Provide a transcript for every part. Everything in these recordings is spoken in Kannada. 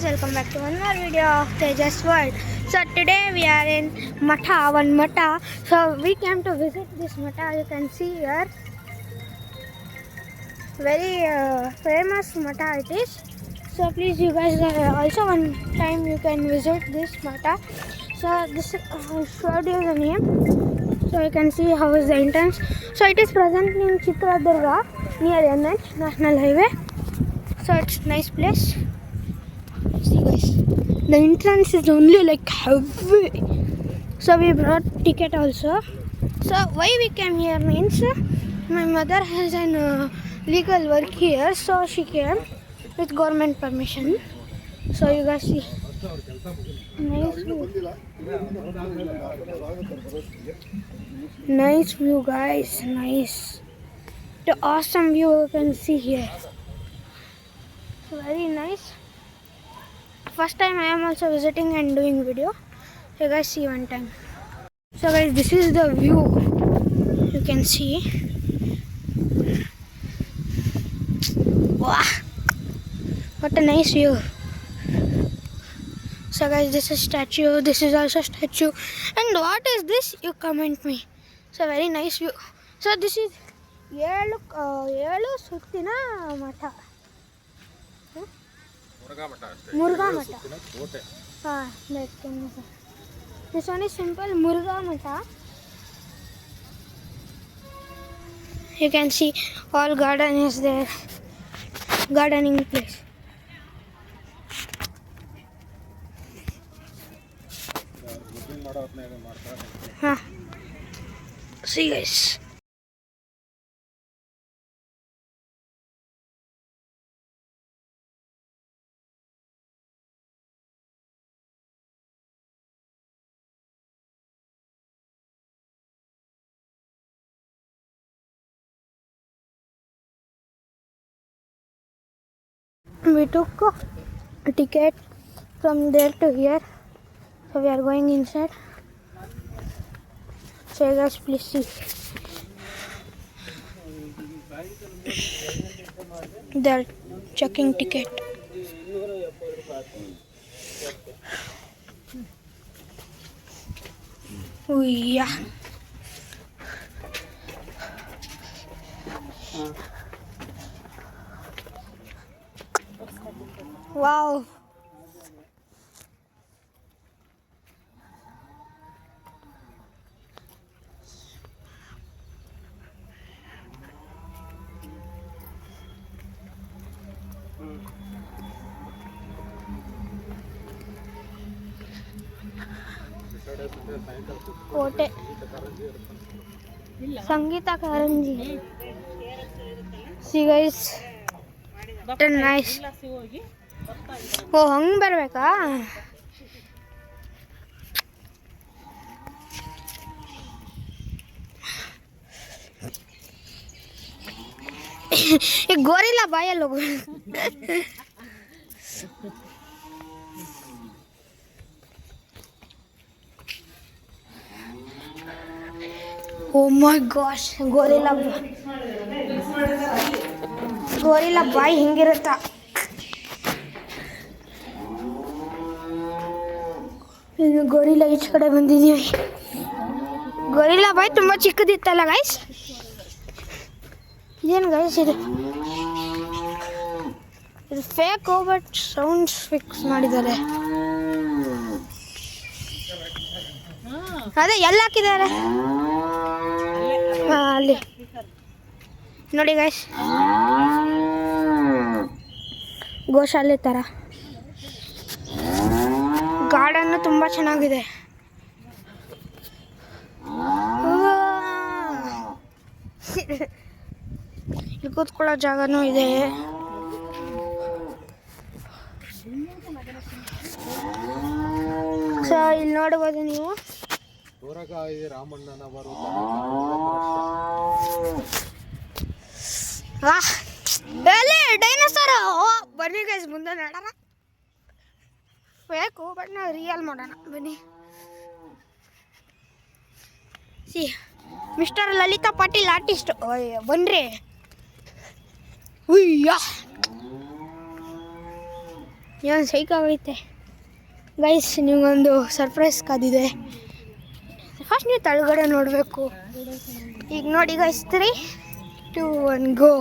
guys, welcome back to one more video of Tejas World. So today we are in Matha, one Matha. So we came to visit this Matha. You can see here, very famous Matha it is. So please you guys also one time you can visit this Matha. So this I showed you the name. So you can see how is the entrance. So it is present in Chitradurga near NH National Highway. So it's nice place. See guys, the entrance is only like heavy. So we brought ticket also. So why we came here means my mother has an legal work here, so she came with government permission. So you guys see, nice view. Nice view guys, nice. The awesome view you can see here. Very nice. First time I am also visiting and doing video. You guys see one time. So guys, this is the view. You can see. Wow, what a nice view. So guys, this is statue. This is also statue. And what is this? You comment me. So very nice view. So this is Yelu Suttina Matha. Muruga Matha. This one is simple Muruga Matha. You can see all garden is there. Gardening place. See guys. We took a ticket from there to here, so we are going inside. So you guys please see. They are checking ticket. Oh yeah. Wow. Kote. Sangeeta Karanji. See guys, what a nice. Oh, hang ಬರ್ಬೇಕಾ? ये गोरिल्ला बाया लोग. Oh my gosh, gorilla ಬಾಯಿ ಹಿಂಗಿರುತ್ತ. ಈಗ ಗೋರಿಲ್ಲ ಈಚೆ ಕಡೆ ಬಂದಿದ್ದೀವಿ. ಗೋರಿಲ್ಲ ಬಾಯಿ ತುಂಬ ಚಿಕ್ಕದಿತ್ತಲ್ಲ ಗೈಸ್. ಇದೇನು ಗೈಸ್ ಇದು ಫೇಕು, ಬಟ್ ಸೌಂಡ್ಸ್ ಫಿಕ್ಸ್ ಮಾಡಿದ್ದಾರೆ. ಅದೇ ಎಲ್ಲಿ ಹಾಕಿದ್ದಾರೆ? ಅಲ್ಲಿ ನೋಡಿ ಗೈಸ್, ಗೋಶಾಲೆ ಥರ. ಗಾರ್ಡನ್ನು ತುಂಬ ಚೆನ್ನಾಗಿದೆ. ಇಲ್ಲಿ ಕೂತ್ಕೊಳ್ಳೋ ಜಾಗನೂ ಇದೆ. ಸೊ ಇಲ್ಲಿ ನೋಡ್ಬೋದು ನೀವು. ಡೈನೋಸಾರ್ ಬನ್ನಿ ಗೈಸ್, ಮುಂದೆ ನೋಡೋಣ. ಬೇಕು ಬಟ್ ನಾವು ರಿಯಲ್ ಮಾಡೋಣ ಬನ್ನಿ. ಸಿ ಮಿಸ್ಟರ್ ಲಲಿತಾ ಪಾಟೀಲ್ ಆರ್ಟಿಸ್ಟ್ ಬನ್ರಿ. ಉಯ್ಯ ಏನು ಸೈಕಾಗೈತೆ ಗೈಸ್. ನಿಮಗೊಂದು ಸರ್ಪ್ರೈಸ್ ಕಾದಿದೆ. ಫಸ್ಟ್ ನೀವು ತಳಗಡೆ ನೋಡಬೇಕು. ಈಗ ನೋಡಿ ಗೈಸ್, 3, 2, 1 ಗೋ.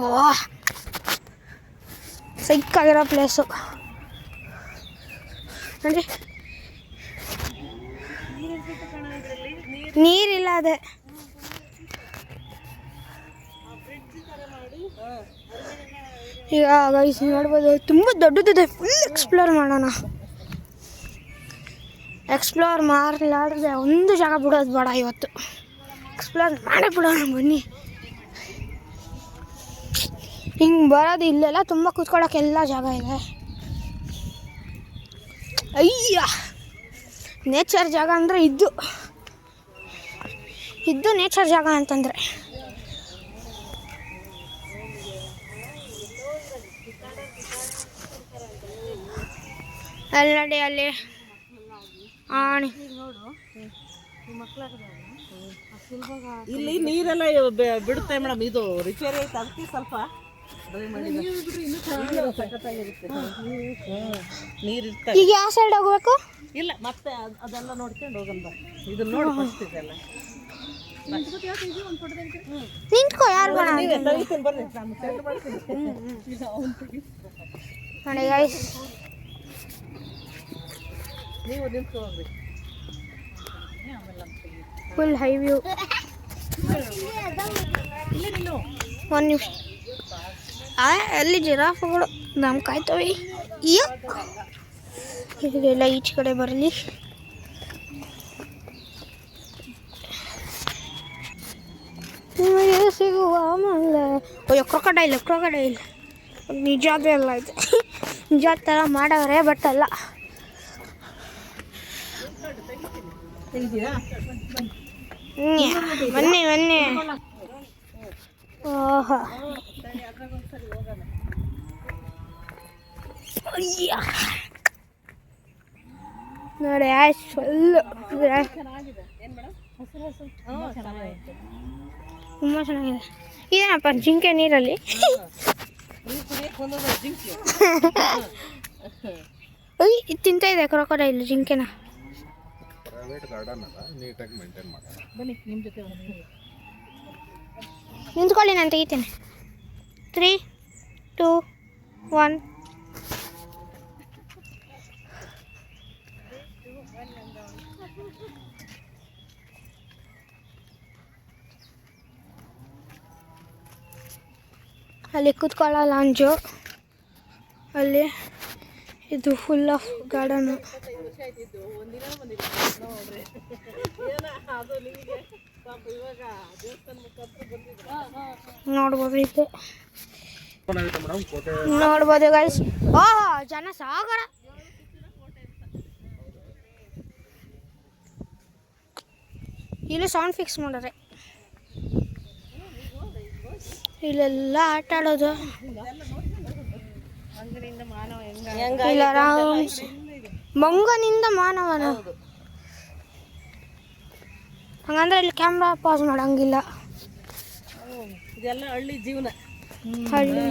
ಸೈಕಾಗಿರೋ ಪ್ಲೇಸು ನೋಡಿ. ನೀರಿಲ್ಲ ಅದೇ. ಈಗ ಗೈಸ್ ನೋಡ್ಬೋದು, ತುಂಬ ದೊಡ್ಡದಿದೆ. ಫುಲ್ ಎಕ್ಸ್ಪ್ಲೋರ್ ಮಾಡೋಣ. ಎಕ್ಸ್ಪ್ಲೋರ್ ಮಾಡಲಾರ್ದೆ ಒಂದು ಜಾಗ ಬಿಡೋದು ಬೇಡ ಇವತ್ತು. ಎಕ್ಸ್ಪ್ಲೋರ್ ಮಾಡೇ ಬಿಡೋಣ ಬನ್ನಿ. ಹಿಂಗೆ ಬರೋದು ಇಲ್ಲೆಲ್ಲ ತುಂಬ ಕೂತ್ಕೊಳ್ಳೋಕ್ಕೆಲ್ಲ ಜಾಗ ಇದೆ. ಅಯ್ಯ, ನೇಚರ್ ಜಾಗ ಅಂದರೆ ಇದು ನೇಚರ್ ಜಾಗ ಅಂತಂದರೆ. ಅಲ್ಲಿ ನೋಡಿ, ಅಲ್ಲಿ ಆಣಿ. ಇಲ್ಲಿ ನೀರೆಲ್ಲ ಬಿಡುತ್ತೆ ಮೇಡಮ್. ಇದು ರಿಪೇರಿ ಐತೆ, ಅದಕ್ಕೆ ಸ್ವಲ್ಪ ನೀರಿರ್ತಾರೆ. ಈಗ ಯಾವ ಸೈಡ್ ಹೋಗ್ಬೇಕು? ಇಲ್ಲ, ಮತ್ತೆ ಅದೆಲ್ಲ ನೋಡ್ಕೊಂಡು ಹೋಗಂಬ. ಇದನ್ನ ನೋಡಿ ಫಸ್ಟ್ ಇದೆಲ್ಲ ನಿಂತ್ಕೋ. ಯಾರು ಬೇಡ ಬರ್ರಿ. ನೋಡಿ ಗೈಸ್, ನೀವು ನಿಂತ್ಕೋಗ್ರಿ. Full high view. ಒಂದು ನಿಮಿಷ. ಅಲ್ಲಿ ಜಿರಾಫುಗಳು ನಮ್ಮ ಕಾಯ್ತವೆ. ಇದೆಲ್ಲ ಈಚೆ ಕಡೆ ಬರಲಿ. ನಿಮಗೆ ಸಿಗುವ ಆಮೇಲೆ ಕ್ರೊಕೊಡೈಲ್ ನಿಜಾದೇ ಅಲ್ಲ ಇದು. ನಿಜ ಥರ ಮಾಡವ್ರೆ, ಬಟ್ ಅಲ್ಲ. ಬನ್ನಿ. ಓಹೋ, ನೋಡಿ ಆಯ್ತು. ಫುಲ್ಲು ತುಂಬ ಚೆನ್ನಾಗಿದೆ. ಇದೇನಪ್ಪ ಜಿಂಕೆ ನೀರಲ್ಲಿ? ಇದು ತಿಂತ ಇದೆ ಕ್ರೊಕೊಡೈಲ್ ಜಿಂಕೆನ. ನಿಂತ್ಕೊಳ್ಳಿ, ನಾನು ತೆಗಿತೇನೆ. 3, 2, 1. ಅಲ್ಲಿ ಕೂತ್ಕೊಳ್ಳೋ ಲಾಂಜು. ಅಲ್ಲಿ ಇದು ಫುಲ್ ಆಫ್ ಗಾರ್ಡನು. ನೋಡ್ಬೋದು ಇದೆ, ನೋಡ್ಬೋದು ಗೈಸ್. ಓಹೋ, ಜನ ಸಾಗರ. ಇಲ್ಲಿ ಸೌಂಡ್ ಫಿಕ್ಸ್ ಮಾಡ್ರೆ. ಇಲ್ಲೆಲ್ಲ ಆಟ ಆಡೋದು. ಇಲ್ಲ, ಮಂಗನಿಂದ ಮಾನವನ. ಹಂಗಂದ್ರೆ ಇಲ್ಲಿ ಕ್ಯಾಮ್ರಾ ಪಾಸ್ ಮಾಡಂಗಿಲ್ಲ. ಇದೆಲ್ಲ ಹಳ್ಳಿ ಜೀವನ. ಹಳ್ಳಿ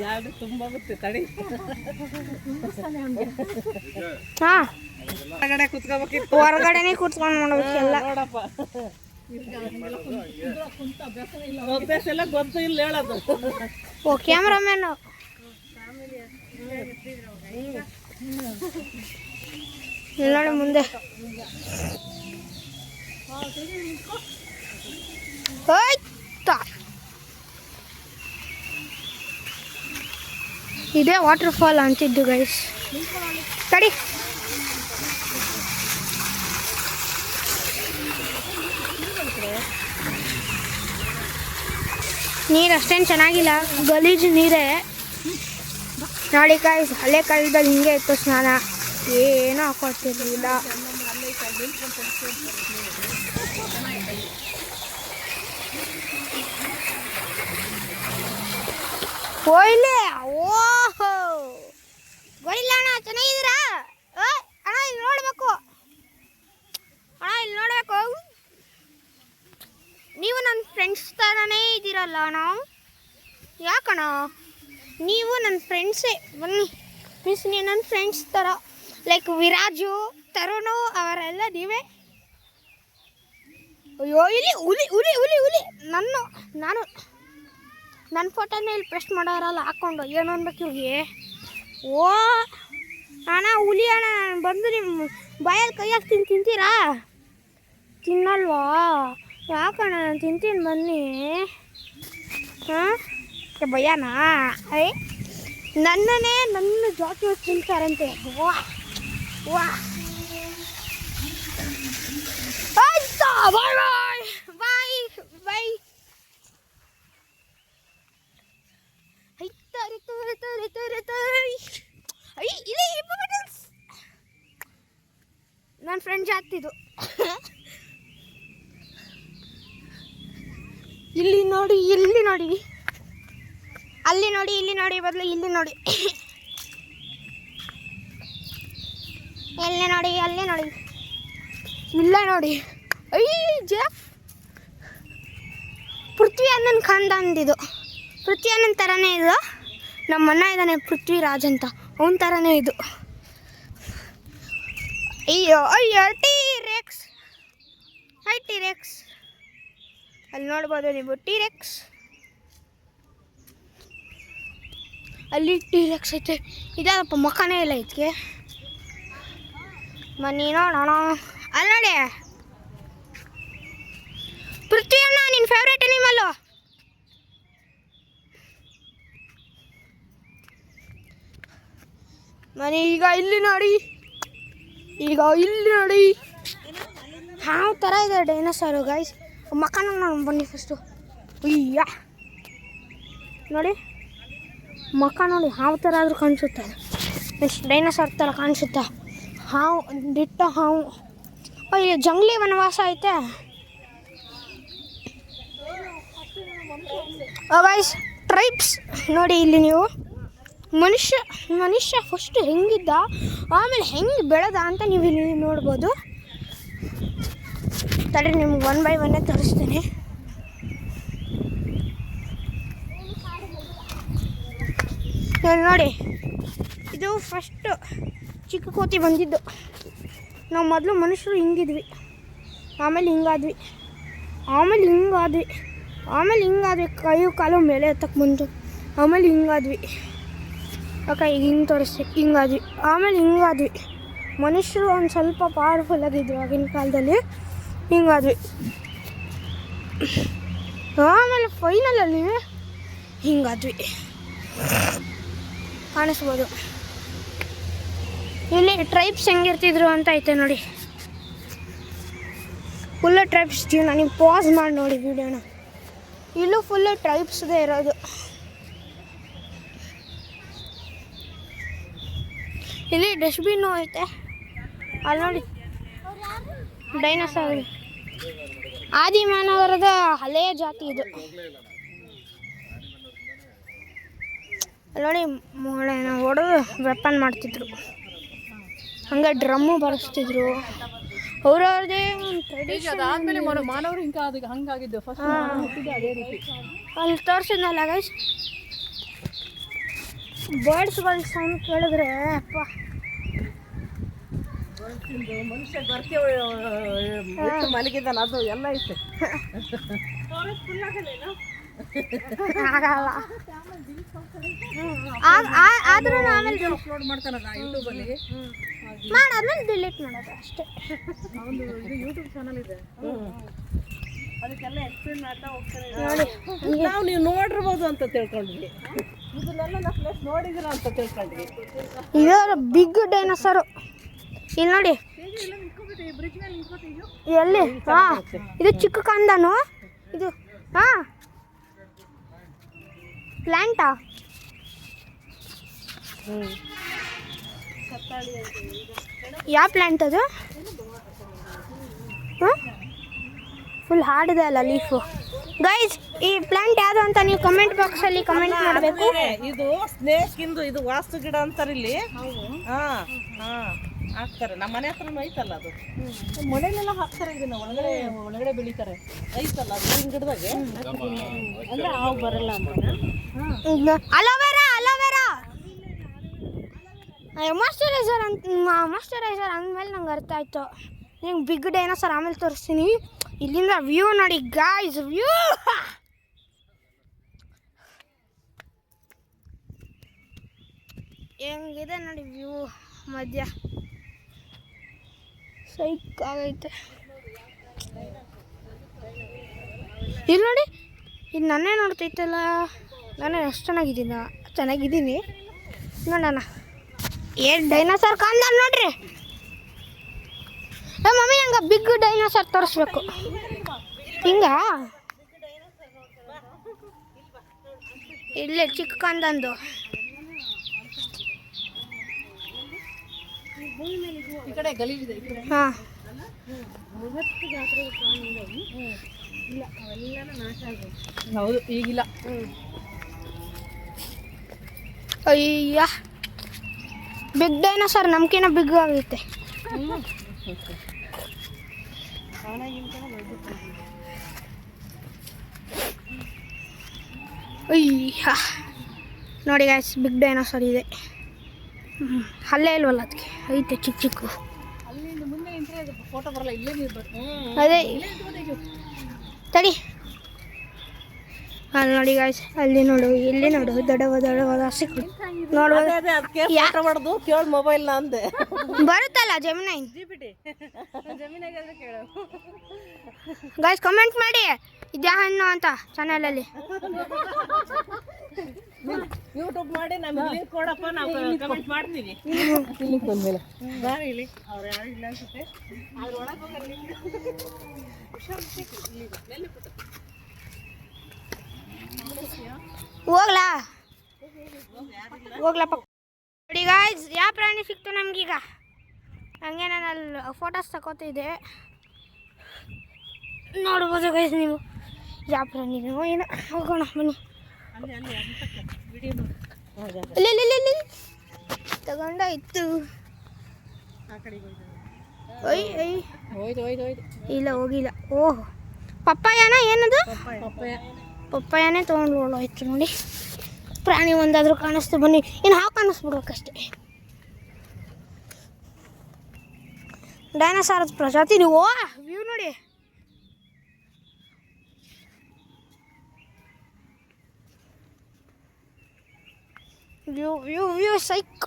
ಜಾಗ ತುಂಬ ಗೊತ್ತೆ. ತಡಿ, ಹಾಂ, ಹೊರಗಡೆ ಕುತ್ಕೋಬೇಕಿತ್ತು. ಹೊರಗಡೆನೆ ಕೂತ್ಕೊಂಡು ಮಾಡ್ಬೇಕೆಲ್ಲ. ನೋಡಪ್ಪ, ಅಭ್ಯಾಸ ಎಲ್ಲ ಗೊತ್ತು ಇಲ್ಲ ಹೇಳೋದು. ಓ, ಕ್ಯಾಮ್ರಾಮ್ಯಾನು. ನೋಡಿ ಮುಂದೆ. ಹೋಯ್ತಾ, ಇದೇ ವಾಟರ್ ಫಾಲ್ ಅಂತಿದ್ದು ಗೈಸ್. ತಡಿ, ನೀರು ಅಷ್ಟೇನು ಚೆನ್ನಾಗಿಲ್ಲ, ಗಲೀಜು ನೀರೇ. ನೋಡಿ ಗೈಸ್, ಹಳೆ ಕಾಲದಲ್ಲಿ ಹಿಂಗೆ ಇತ್ತು ಸ್ನಾನ, ಏನೂ ಹಾಕೊಳ್ತಿರ್ಲಿಲ್ಲ. ಕೊಯ್ಲೆ, ಓಹೋ, ಕೊಯ್ಲೆ ಅಣ್ಣ, ಚೆನ್ನಾಗಿದ್ದೀರಾ? ಅಣ್ಣ, ಇಲ್ಲಿ ನೋಡ್ಬೇಕು. ಫ್ರೆಂಡ್ಸ್ ಥರನೇ ಇದ್ದೀರಲ್ಲ ನಾವು. ಯಾಕಣ್ಣ ನೀವು ನನ್ನ ಫ್ರೆಂಡ್ಸೇ, ಬನ್ನಿ ಮೀನ್ಸ್ ನೀವು ನನ್ನ ಫ್ರೆಂಡ್ಸ್ ಥರ. ಲೈಕ್ ವಿರಾಜು, ತರುಣು ಅವರೆಲ್ಲ ನೀವೇ. ಅಯ್ಯೋ ಇಲ್ಲಿ ಹುಲಿ ಹುಲಿ ಹುಲಿ ಹುಲಿ ನಾನು ನನ್ನ ಫೋಟೋನೇ ಇಲ್ಲಿ ಪೇಸ್ಟ್ ಮಾಡೋರಲ್ಲ ಹಾಕ್ಕೊಂಡು ಏನು ಅನ್ಬೇಕು ಇವ್ರಿಗೆ. ಓ ಅಣ್ಣ ಹುಲಿ ಅಣ್ಣ, ನಾನು ಬಂದು ನಿಮ್ಮ ಬಾಯಲ್ಲಿ ಕೈ ಹಾಕಿ ತಿಂತೀರಾ? ತಿನ್ನಲ್ವಾ? ಯಾಕಣ್ಣ ನಾನು ತಿಂತೀನಿ ಬನ್ನಿ. ಹಾಂ ಭಯನಾ? ನನ್ನ ಜಾತಿ ತಿಂತಾರಂತೆ. ವಾ ವಾ ಆಯ್ತಾ, ಬಾಯ್ ಬಾಯ್ ಬಾಯ್ ಬಾಯ್. ನನ್ನ ಫ್ರೆಂಡ್ ಜಾತಿದು. ಇಲ್ಲಿ ನೋಡಿ, ಇಲ್ಲಿ ನೋಡಿ, ಅಲ್ಲಿ ನೋಡಿ, ಇಲ್ಲಿ ನೋಡಿ, ಬದಲು ಇಲ್ಲಿ ನೋಡಿ, ಎಲ್ಲಿ ನೋಡಿ, ಅಲ್ಲೇ ನೋಡಿ, ಇಲ್ಲ ನೋಡಿ. ಜೆಫ್ ಪೃಥ್ವಿ ಅಣ್ಣನ ಖಾನ್ದಾನ್ದಿದು. ಪೃಥ್ವಿ ಅಣ್ಣನ ಥರನೇ ಇದು. ನಮ್ಮ ಅಣ್ಣ ಇದ್ದಾನೆ ಪೃಥ್ವಿರಾಜ್ ಅಂತ, ಅವನ ಥರನೇ ಇದು. ಅಯ್ಯೋ ಅಯ್ಯೋ ಟಿ-ರೆಕ್ಸ್, ಹೈ ಟಿ-ರೆಕ್ಸ್. ಅಲ್ಲಿ ನೋಡ್ಬೋದು ನೀವು ಟಿ-ರೆಕ್ಸ್, ಅಲ್ಲಿ ಟಿ-ರೆಕ್ಸ್ ಐತೆ. ಇದಪ್ಪ ಮಕ್ಕನೇ ಇಲ್ಲ ಇದಕ್ಕೆ. ಬನ್ನಿ ನೋಡೋಣ. ಅಲ್ಲಿ ನೋಡಿ ಪೃಥ್ವಿ ಅಣ್ಣ, ನಿನ್ನ ಫೇವ್ರೇಟ್ ಅನಿಮಲ್ಲು. ಬನ್ನಿ ಈಗ ಇಲ್ಲಿ ನೋಡಿ, ಈಗ ಇಲ್ಲಿ ನೋಡಿ, ಯಾವ ಥರ ಇದೆ ಡೈನೋಸಾರು ಗೈಸ್. ಮಕ್ಕನ ನಾನು ಬನ್ನಿ ಫಸ್ಟು. ಅಯ್ಯ ನೋಡಿ ಮಕ್ಕ ನೋಡಿ ಯಾವ ಥರ ಆದರೂ ಕಾಣಿಸುತ್ತೆ. ಎಷ್ಟು ಡೈನೋಸಾರ್ ಥರ ಕಾಣಿಸುತ್ತೆ. ಹಾವು, ದಿಟ್ಟ ಹಾವು. ಅಯ್ಯೋ ಜಂಗ್ಲಿ ವನವಾಸ ಐತೆ ಗೈಸ್. ಟ್ರೈಬ್ಸ್ ನೋಡಿ ಇಲ್ಲಿ ನೀವು. ಮನುಷ್ಯ ಫಸ್ಟ್ ಹೆಂಗಿದ್ದ, ಆಮೇಲೆ ಹೆಂಗೆ ಬೆಳೆದ ಅಂತ ನೀವು ಇಲ್ಲಿ ನೋಡ್ಬೋದು. ತಡಿ ನಿಮ್ಗೆ 1 by 1 ತೋರಿಸ್ತೇನೆ. ನೋಡಿ, ಇದು ಫಸ್ಟು ಚಿಕ್ಕ ಕೋತಿ ಬಂದಿದ್ದು. ನಾವು ಮೊದಲು ಮನುಷ್ಯರು ಹಿಂಗಿದ್ವಿ, ಆಮೇಲೆ ಹಿಂಗಾದ್ವಿ, ಆಮೇಲೆ ಹಿಂಗಾದ್ವಿ, ಆಮೇಲೆ ಹಿಂಗಾದ್ವಿ, ಕೈ ಕಾಲು ಮೇಲೆ ಎತ್ತಕ್ಕೆ ಬಂತು, ಆಮೇಲೆ ಹಿಂಗಾದ್ವಿ. ಓಕೆ ಈಗ ಹಿಂಗೆ ತೋರಿಸ್ತೀವಿ, ಹಿಂಗಾದ್ವಿ, ಆಮೇಲೆ ಹಿಂಗಾದ್ವಿ. ಮನುಷ್ಯರು ಒಂದು ಸ್ವಲ್ಪ ಪವರ್ಫುಲ್ ಆಗಿದ್ವಿ ಆಗಿನ ಕಾಲದಲ್ಲಿ, ಹಿಂಗಾದ್ವಿ. ಆಮೇಲೆ ಫೈನಲಲ್ಲಿ ಹಿಂಗಾದ್ವಿ. ಕಾಣಿಸ್ಬೋದು ಇಲ್ಲಿ ಟ್ರೈಬ್ಸ್ ಹೆಂಗಿರ್ತಿದ್ರು ಅಂತ ಐತೆ ನೋಡಿ. ಫುಲ್ಲು ಟ್ರೈಬ್ಸ್ ಜೀವನ. ನೀವು ಪಾಸ್ ಮಾಡಿ ನೋಡಿ ವಿಡಿಯೋನ. ಇಲ್ಲೂ ಫುಲ್ಲು ಟ್ರೈಬ್ಸ್ದೇ ಇರೋದು. ಇಲ್ಲಿ ಡಸ್ಟ್ಬಿನ್ನು ಐತೆ, ಅಲ್ಲಿ ನೋಡಿ ಡೈನೋಸಾರ್. ಆದಿ ಮಾನವರದ ಹಳೆಯ ಜಾತಿ ಇದು. ನೋಡಿ ಮೊಳೆನ ಹೊಡೆದು ವೆಪನ್ ಮಾಡ್ತಿದ್ರು, ಹಂಗೆ ಡ್ರಮ್ಮು ಬರೆಸ್ತಿದ್ರು. ಅವ್ರವ್ರದೇ ಅದಾದ್ಮೇಲೆ ಮಾನವರು ಹಂಗಾಗಿದ್ದು. ಫಸ್ಟ್ ಅದೇ ರೀತಿ ಅಲ್ಲಿ ತೋರಿಸಿದ್ನಲ್ಲ ಗೈಸ್. ಬರ್ಡ್ಸ್ಗಳ ಸೌಂಡ್ ಕೇಳಿದ್ರೆ ಅಪ್ಪ, ಮನುಷ್ಯ ಬರ್ಕೆ ಮಲಗಿದ್ದಾನ, ಅದು ಎಲ್ಲ ಐತೆ. ಆಗಲ್ಲ ಆದ್ರೂ ಆಮೇಲೆ ಅಪ್ಲೋಡ್ ಮಾಡ್ತಾನಲ್ಲ ಯೂಟ್ಯೂಬಲ್ಲಿ, ಮಾಡಾದ್ಮೇಲೆ ಡಿಲೀಟ್ ಮಾಡೋದು ಅಷ್ಟೇ. ಇದು ಯೂಟ್ಯೂಬ್ ಚಾನಲ್ ಇದೆ, ಅದಕ್ಕೆಲ್ಲ ಎಕ್ಸ್ಪ್ಲೇನ್ ಮಾಡ್ತಾ ಹೋಗ್ತಾರೆ. ನಾವು ನೀವು ನೋಡಿರ್ಬೋದು ಅಂತ ತಿಳ್ಕೊಂಡ್ವಿ, ಇದನ್ನೆಲ್ಲ ನಾವು ಪ್ಲೇಸ್ ನೋಡಿದಿರ ಅಂತ ತಿಳ್ಕೊಂಡ್ವಿ. ಇದು ಬಿಗ್ ಡೈನೋಸಾರು. ಇಲ್ಲಿ ನೋಡಿ ಎಲ್ಲಿ. ಹಾಂ ಇದು ಚಿಕ್ಕ ಕಂದನು ಇದು. ಹಾಂ ಪ್ಲ್ಯಾಂಟಾ? ಯಾವ ಪ್ಲ್ಯಾಂಟ್ ಅದು? ಹಾಂ ಫುಲ್ ಹಾರ್ಡಿದೆ ಅಲ್ಲ ಲೀಫು. ಗೈಸ್ ಈ ಪ್ಲಾಂಟ್ ಯಾವುದು ಅಂತ ನೀವು ಕಮೆಂಟ್ ಬಾಕ್ಸಲ್ಲಿ ಕಮೆಂಟ್ ಮಾಡಬೇಕು. ಇದು ಸ್ನೇಕ್ ಇಂದು, ಇದು ವಾಸ್ತು ಗಿಡ ಅಂತಾರೆ ಇಲ್ಲಿ. ಹಾಂ ಹಾಂ ಹಾಕ್ತಾರೆ. ನಮ್ಮ ಮನೆ ಹತ್ರನೂ ಐತಲ್ಲ ಅದು. ಮನೆಯಲ್ಲೆಲ್ಲ ಹಾಕ್ತಾರೆ ಇದನ್ನ, ಒಳಗಡೆ ಬೆಳಿತಾರೆ. ಐತಲ್ಲ ಅದು ಹಿಂಗ್ ಗಿಡದಾಗೆ. ಅಂದ್ರೆ ಹಾವು ಬರಲ್ಲ ಅಂತ. ಅಲೋವೆರಾ ಮಾಯ್ಶ್ಚರೈಸರ್ ಅಂದಮೇಲೆ ನಂಗೆ ಅರ್ಥ ಆಯ್ತು. ನಿಂಗೆ ಬಿಗ್ ಡೈನೋಸಾರ್ ಆಮೇಲೆ ತೋರಿಸ್ತೀನಿ. ಇಲ್ಲಿಂದ ವ್ಯೂ ನೋಡಿ ಗಾಯ್ಸ್, ವ್ಯೂ ಹೆಂಗಿದೆ ನೋಡಿ, ವ್ಯೂ ಮಧ್ಯ ಸೈಕ್ ಆಗೈತೆ. ಇಲ್ಲಿ ನೋಡಿ, ಇದು ನನ್ನೇ ನೋಡ್ತೈತಲ್ಲ, ನಾನೇ ಎಷ್ಟು ಚೆನ್ನಾಗಿದ್ದೀನಿ ನೋಡೋಣ. ಏನು ಡೈನೋಸಾರ್ ಕಾಣ್ದ ನೋಡ್ರಿ. ಮಮ್ಮಿ ನಂಗೆ ಬಿಗ್ ಡೈನೋಸಾರ್ ತೋರಿಸ್ಬೇಕು. ಹಿಂಗ ಇಲ್ಲೇ ಚಿಕ್ಕ ಕಂದಂದು. ಈ ಕಡೆ ಗಲೀಜಿದೆ. ಹಾಂ, ಇಲ್ಲ ಅವೆಲ್ಲ ನಾಶ ಆಗೋದು. ಹೌದು, ಈಗಿಲ್ಲ. ಅಯ್ಯ, ಬಿಗ್ ಡೈನೋಸಾರ್ ನಮ್ಕಿನ್ನ ಬಿಗ್ ಆಗೈತೆ. ಅಯ್ಯ ನೋಡಿ ಗಾಯ್ಸ್, ಬಿಗ್ ಡೈನೋಸಾರ್ ಇದೆ. ಅಲ್ಲೇ ಇಲ್ವಲ್ಲ, ಅದಕ್ಕೆ ಐತೆ ಚಿಕ್ಕ ಚಿಕ್ಕ. ಅಲ್ಲಿಂದ ಮುಂದೆ ಎಂಟ್ರಿ ಅದು ಫೋಟೋ ಬರಲ್ಲ, ಇಲ್ಲೇ ನೀವು ಅದೇ ತಡಿ. ಅಲ್ಲಿ ನೋಡಿ ಗಾಯ್ಸ್, ಅಲ್ಲಿ ನೋಡು, ಇಲ್ಲಿ ನೋಡು, ದೊಡ್ಡವಾದ ಸಿಕ್ಕು ನೋಡ್ಬೋದು. ಫೋಟೋ ಮಾಡೋದು ಕೇಳು ಮೊಬೈಲ್ನ ಅಂದೆ. ಬರುತ್ತಲ್ಲ ಜಮಿನೈ. ಜಮೀನಾಗಾದ್ರೆ ಕೇಳು ಗಾಯ್ಸ್, ಕಮೆಂಟ್ ಮಾಡಿ ಇದ್ಯಾ ಹಣ್ಣು ಅಂತ ಚಾನಲಲ್ಲಿ. ಯೂಟ್ಯೂಬ್ ಮಾಡಿ ನಮ್ಗೆ ಲಿಂಕ್ ಕೊಡಪ್ಪ, ನಾವು ಕಮೆಂಟ್ ಮಾಡ್ತೀವಿ. ಇಲ್ಲಿ ಬಂದ್ಮೇಲೆ ಬಾರಿ ಇಲ್ಲಿ ಅವ್ರು ಯಾರು ಇಲ್ಲ ಅನ್ಸುತ್ತೆ. ಅದ್ರ ಒಳಗೆ ಹೋಗೋದು ಲಿಂಕ್ ಹೋಗ್ಲಪ್ಪ. ನೋಡಿ ಗಾಯ್ಸ್, ಯಾವ ಪ್ರಾಣಿ ಸಿಕ್ತು ನಮಗೀಗ. ಹಂಗೆ ನಾನು ಅಲ್ಲಿ ಫೋಟೋಸ್ ತಗೋತಿದ್ದೆ, ನೋಡ್ಬೋದು ಗೈಸ್ ನೀವು. ಯಾವ ಪ್ರಾಣಿನೋ ಏನೋ. ಹೋಗೋಣ ಬನ್ನಿ. ಇಲ್ಲಿ ತಗೊಂಡಾಯ್ತು. ಇಲ್ಲ ಹೋಗಿಲ್ಲ. ಓಹ್, ಪಪ್ಪಾಯನ ಏನದು? ಪಪ್ಪಾಯನೇ ತೊಗೊಂಡು ಹೋಯ್ತು ನೋಡಿ. ಪ್ರಾಣಿ ಒಂದಾದ್ರೂ ಕಾಣಿಸ್ತು. ಬನ್ನಿ, ಇನ್ನು ಹಾವು ಕಾಣಿಸ್ಬಿಡ್ಬೇಕಷ್ಟೆ. ಡೈನೋಸಾರದ ಪ್ರಜಾತಿ ನೀವು. ವ್ಯೂ ನೋಡಿ. ವ್ಯೂ ಸೈಕ್.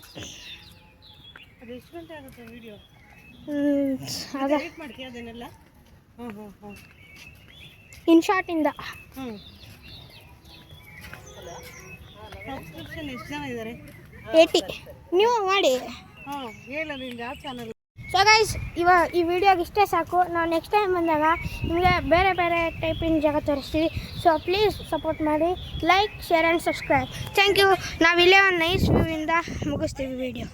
ಅದು ಎಷ್ಟು ಗಂಟೆ ಆಗುತ್ತೆ ವಿಡಿಯೋ? ಅದೇ ಮಾಡ್ತೀಯ ಅದನ್ನೆಲ್ಲ? ಇನ್ ಶಾರ್ಟಿಂದ. ಸಬ್ಸ್ಕ್ರಿಪ್ಷನ್ ಎಷ್ಟು ಜನ ಇದ್ದಾರೆ? 80. ನೀವು ಮಾಡಿ. ಹೇಳು ನಿಂದು ಯಾವ ಚಾನಲ್? ಸೊ ಗೈಸ್, ಈ ವಿಡಿಯೋಗೆ ಇಷ್ಟೇ ಸಾಕು. ನಾವು ನೆಕ್ಸ್ಟ್ ಟೈಮ್ ಬಂದಾಗ ನಿಮಗೆ ಬೇರೆ ಬೇರೆ ಟೈಪಿನ ಜಾಗ ತೋರಿಸ್ತೀವಿ. ಸೊ ಪ್ಲೀಸ್ ಸಪೋರ್ಟ್ ಮಾಡಿ, like, share and subscribe. Thank you. ನಾವು ಇಲ್ಲೇ ಒಂದು ನೈಸ್ ವ್ಯೂವಿಂದ ಮುಗಿಸ್ತೀವಿ ವಿಡಿಯೋ.